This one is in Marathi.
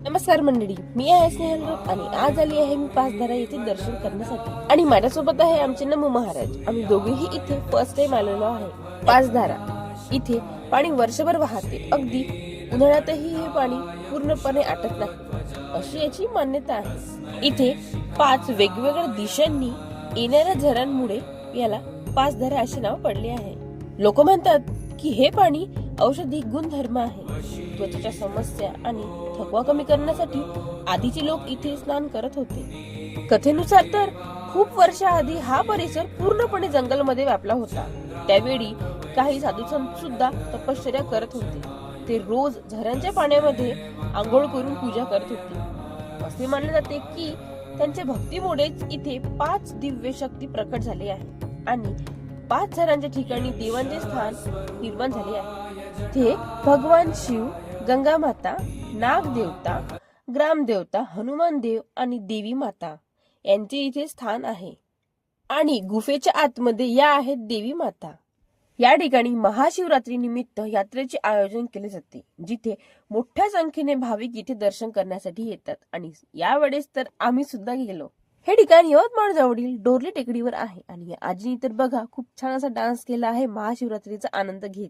नमस्कार मंडळी, मी आहे स्नेहल आणि आज आली आहे मी पाचधारा येथे दर्शन करण्यासाठी आणि माझ्यासोबत आहे आमचे नमो महाराज। आम्ही दोघेही इथे फर्स्ट टाइम आलेलो आहे। पाचधारा इथे पाणी वर्षभर वाहते, अगदी उन्हाळ्यातही हे पाणी पूर्णपणे आटत नाही अशी याची मान्यता आहे। इथे 5 वेगवेगळ्या दिशांनी येणाऱ्या झऱ्यांमुळे याला पाचधारा असे नाव पडले आहे। लोक म्हणतात की हे पाणी औषधी गुणधर्म आहे। त्वचेच्या समस्या आणि थकवा कमी करण्यासाठी आधीचे लोक इथे स्नान करत होते। कथेनुसार तर खूप वर्षाआधी हा परिसर पूर्णपणे जंगलमध्ये व्यापला होता। त्यावेळी काही साधू संत सुद्धा तपश्चर्या करत होते। ते रोज झऱ्यांच्या पाण्यामध्ये आंघोळ करून पूजा करत होते। असे मानले जाते की त्यांच्या भक्तीमुळेच इथे 5 दिव्य शक्ती प्रकट झाले आहे आणि 5 झऱ्यांच्या ठिकाणी देवांचे स्थान निर्माण झाले आहे। ते भगवान शिव, गंगा माता, नाग देवता, ग्राम देवता, हनुमान देव आणि देवी माता यांचे इथे स्थान आहे। आणि गुफेच्या आतमध्ये या आहेत देवी माता। या ठिकाणी महाशिवरात्री निमित्त यात्रेचे आयोजन केले जाते, जिथे मोठ्या संख्येने भाविक इथे दर्शन करण्यासाठी येतात आणि यावेळेस तर आम्ही सुद्धा गेलो। हे ठिकाण यवतमाळ जवळील डोरली टेकडीवर आहे आणि आजीनी तर बघा खूप छान असा डान्स केला आहे महाशिवरात्रीचा आनंद घेत।